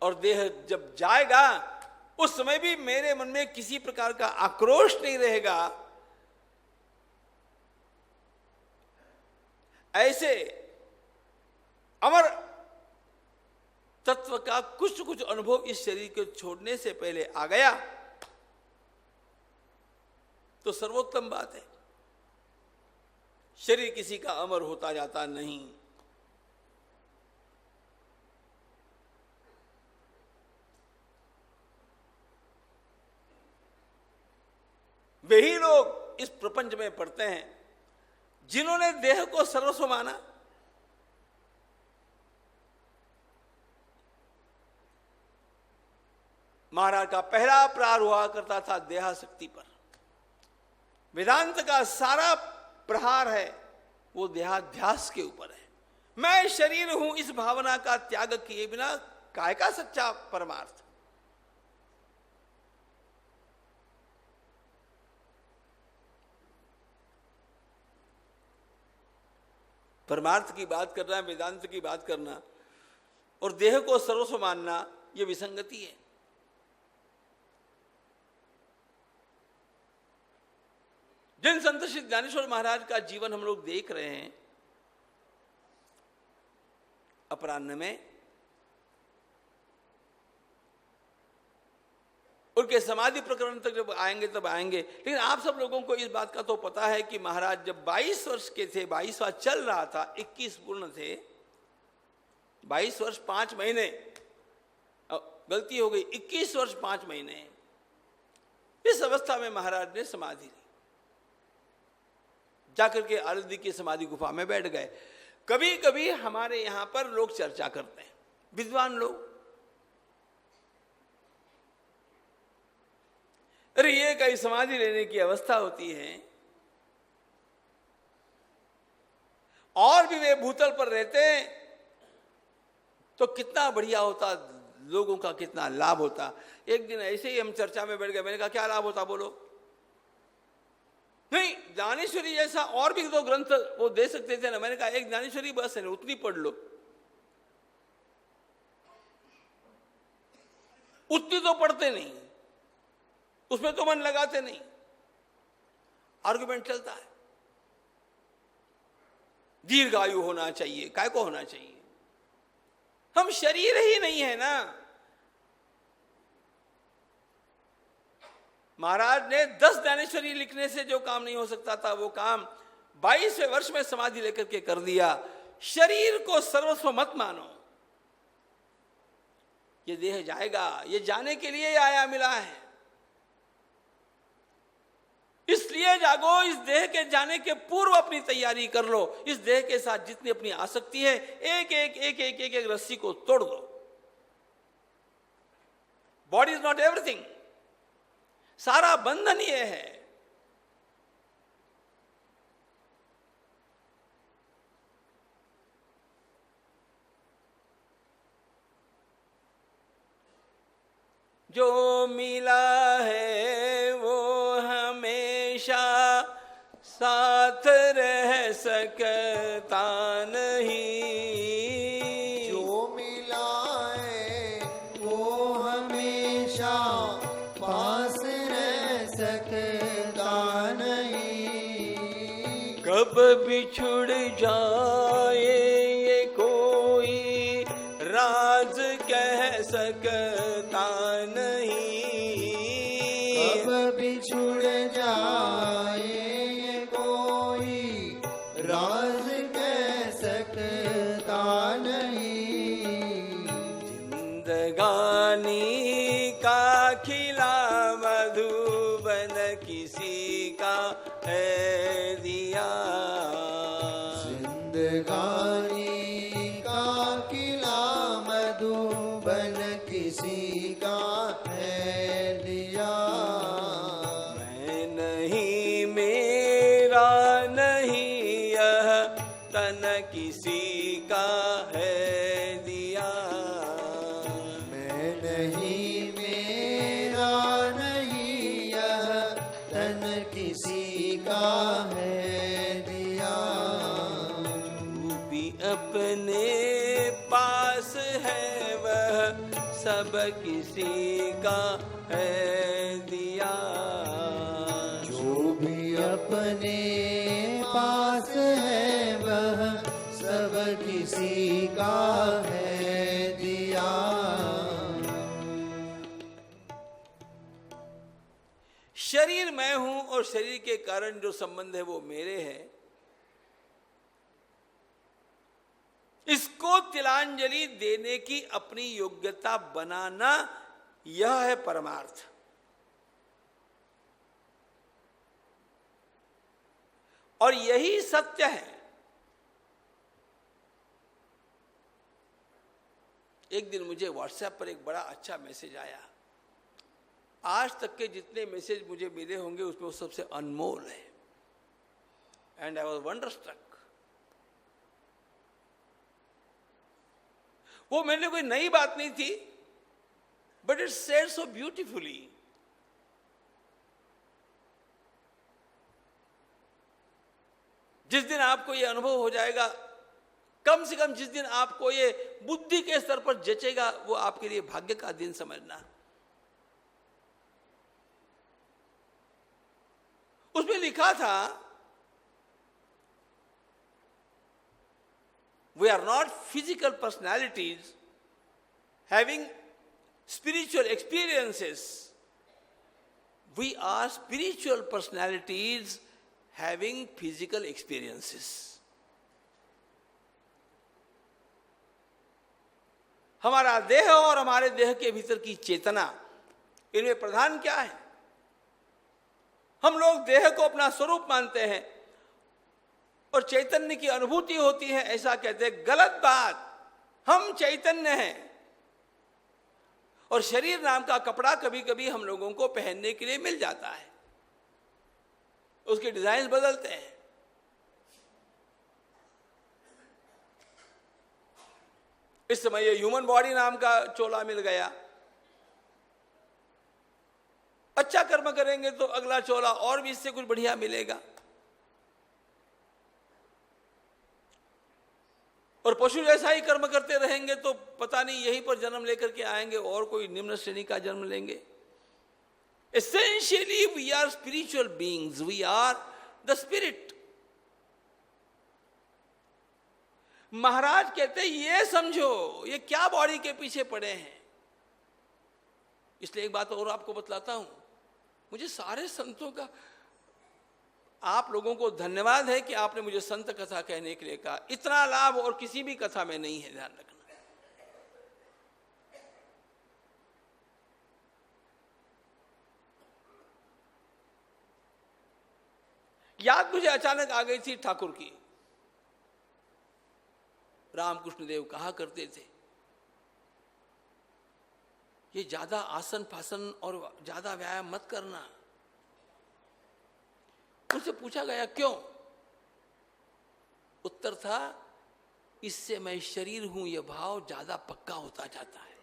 और देह जब जाएगा उस समय भी मेरे मन में किसी प्रकार का आक्रोश नहीं रहेगा। ऐसे अमर तत्व का कुछ कुछ अनुभव इस शरीर को छोड़ने से पहले आ गया तो सर्वोत्तम बात है। शरीर किसी का अमर होता जाता नहीं। वही लोग इस प्रपंच में पढ़ते हैं जिन्होंने देह को सर्वस्व माना। महाराज का पहला प्रहार हुआ करता था देहासक्ति पर। वेदांत का सारा प्रहार है वो देहाध्यास के ऊपर है। मैं शरीर हूं इस भावना का त्याग किए बिना काय का सच्चा परमार्थ। परमार्थ की बात करना, वेदांत की बात करना और देह को सर्वस्व मानना यह विसंगति है। जिन संत श्री ज्ञानेश्वर महाराज का जीवन हम लोग देख रहे हैं, अपराह्न में उनके समाधि प्रकरण तक जब आएंगे तब आएंगे। लेकिन आप सब लोगों को इस बात का तो पता है कि महाराज जब 22 वर्ष के थे, 22वां चल रहा था, 21 पूर्ण थे, 22 वर्ष 5 महीने, गलती हो गई, 21 वर्ष 5 महीने, इस अवस्था में महाराज ने समाधि ली। जाकर के आरल्दी की समाधि गुफा में बैठ गए। कभी कभी हमारे यहां पर लोग चर्चा करते हैं, विद्वान लोग, अरे ये कहीं समाधि लेने की अवस्था होती है और भी वे भूतल पर रहते तो कितना बढ़िया होता, लोगों का कितना लाभ होता। एक दिन ऐसे ही हम चर्चा में बैठ गए। मैंने कहा क्या लाभ होता बोलो। नहीं, ज्ञानेश्वरी जैसा और भी तो ग्रंथ वो दे सकते थे ना। मैंने कहा एक ज्ञानेश्वरी बस है ना, उतनी पढ़ लो, उतनी तो पढ़ते नहीं, उसमें तो मन लगाते नहीं। आर्गुमेंट चलता है दीर्घायु होना चाहिए, काय को होना चाहिए, हम शरीर ही नहीं है ना। महाराज ने 10 ज्ञानेश्वरी लिखने से जो काम नहीं हो सकता था वो काम 22वें वर्ष में समाधि लेकर के कर दिया। शरीर को सर्वस्व मत मानो, ये देह जाएगा, ये जाने के लिए आया मिला है, इसलिए जागो। इस देह के जाने के पूर्व अपनी तैयारी कर लो। इस देह के साथ जितनी अपनी आसक्ति है एक एक एक एक एक, एक रस्सी को तोड़ दो। बॉडी इज नॉट एवरीथिंग, सारा बंधन ये है। जो मिला है वो हमेशा साथ रह सकता नहीं। जो मिला है वो हमेशा पास रह सकता नहीं। कब बिछुड़ जाए ये कोई राज कह सकता नहीं। कब बिछुड़ जाए ये कोई राज कह सकता नहीं। जिंदगानी का खिला मधुबन किसी का है दिया। जिंदगानी का किला मधुबन किसी का है लिया। मैं नहीं, मेरा नहीं, यह तन किसी का है दिया। मैं नहीं, मेरा सब किसी का है दिया। जो भी अपने पास है वह सब किसी का है दिया। शरीर मैं हूं और शरीर के कारण जो संबंध है वो मेरे हैं। इसको तिलांजलि देने की अपनी योग्यता बनाना, यह है परमार्थ। और यही सत्य है। एक दिन मुझे व्हाट्सएप पर एक बड़ा अच्छा मैसेज आया। आज तक के जितने मैसेज मुझे मिले होंगे उसमें वो सबसे अनमोल है। And I was wonderstruck. वो मेरे लिए कोई नई बात नहीं थी, but it said so beautifully. जिस दिन आपको ये अनुभव हो जाएगा, कम से कम जिस दिन आपको ये बुद्धि के स्तर पर जचेगा, वो आपके लिए भाग्य का दिन समझना। उसमें लिखा था, we are not physical personalities having spiritual experiences. We are spiritual personalities having physical experiences. हमारा देह और हमारे देह के भीतर की चेतना, इनमें प्रधान क्या है? हम लोग देह को अपना स्वरूप मानते हैं और चैतन्य की अनुभूति होती है, ऐसा कहते हैं। गलत बात। हम चैतन्य हैं और शरीर नाम का कपड़ा कभी कभी हम लोगों को पहनने के लिए मिल जाता है, उसके डिजाइन बदलते हैं। इस समय ये ह्यूमन बॉडी नाम का चोला मिल गया। अच्छा कर्म करेंगे तो अगला चोला और भी इससे कुछ बढ़िया मिलेगा। और पशु जैसा ही कर्म करते रहेंगे तो पता नहीं यहीं पर जन्म लेकर के आएंगे और कोई निम्न श्रेणी का जन्म लेंगे। Essentially we are spiritual beings, we are the spirit. महाराज कहते ये समझो, ये क्या बॉडी के पीछे पड़े हैं। इसलिए एक बात और आपको बतलाता हूं, मुझे सारे संतों का, आप लोगों को धन्यवाद है कि आपने मुझे संत कथा कहने के लिए कहा। इतना लाभ और किसी भी कथा में नहीं है, ध्यान रखना। याद मुझे अचानक आ गई थी ठाकुर की। रामकृष्ण देव कहा करते थे, ये ज्यादा आसन फासन और ज्यादा व्यायाम मत करना। उनसे पूछा गया क्यों? उत्तर था, इससे मैं शरीर हूं यह भाव ज्यादा पक्का होता जाता है।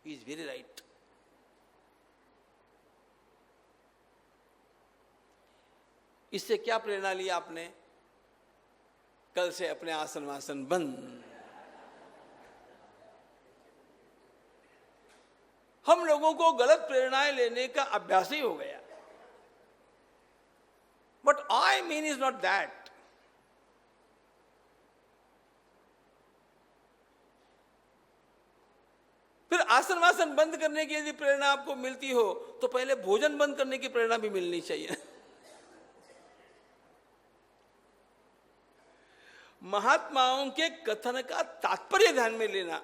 He is very right. इससे क्या प्रेरणा ली आपने? कल से अपने आसन वासन बंद। हम लोगों को गलत प्रेरणाएं लेने का अभ्यास ही हो गया। But I mean is not that. फिर आसन वासन बंद करने की यदि प्रेरणा आपको मिलती हो तो पहले भोजन बंद करने की प्रेरणा भी मिलनी चाहिए। महात्माओं के कथन का तात्पर्य ध्यान में लेना।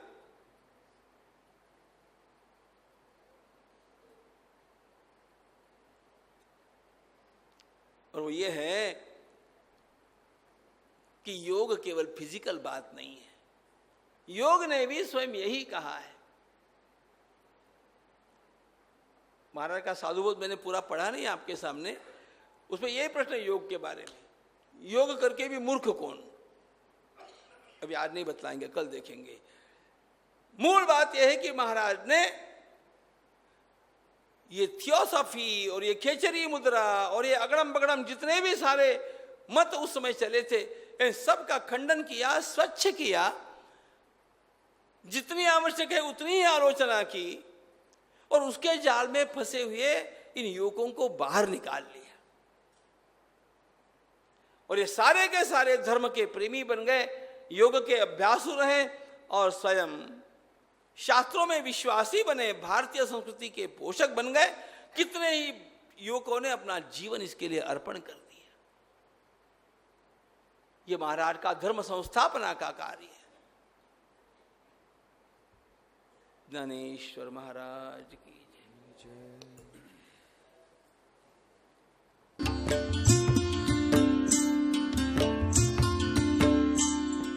और वो ये है कि योग केवल फिजिकल बात नहीं है। योग ने भी स्वयं यही कहा है। महाराज का साधुबोध मैंने पूरा पढ़ा नहीं आपके सामने, उसमें यही प्रश्न है योग के बारे में। योग करके भी मूर्ख कौन? अभी आज नहीं बतलाएंगे, कल देखेंगे। मूल बात यह है कि महाराज ने ये थियोसॉफी और ये खेचरी मुद्रा और ये अगड़म बगड़म जितने भी सारे मत उस समय चले थे, इन सब का खंडन किया, स्वच्छ किया, जितनी आवश्यक है उतनी ही आलोचना की और उसके जाल में फंसे हुए इन युवकों को बाहर निकाल लिया। और ये सारे के सारे धर्म के प्रेमी बन गए, योग के अभ्यासु रहे और स्वयं शास्त्रों में विश्वासी बने, भारतीय संस्कृति के पोषक बन गए। कितने ही युवकों ने अपना जीवन इसके लिए अर्पण कर दिया। ये महाराज का धर्म संस्थापना का कार्य है। ज्ञानेश्वर महाराज की जय।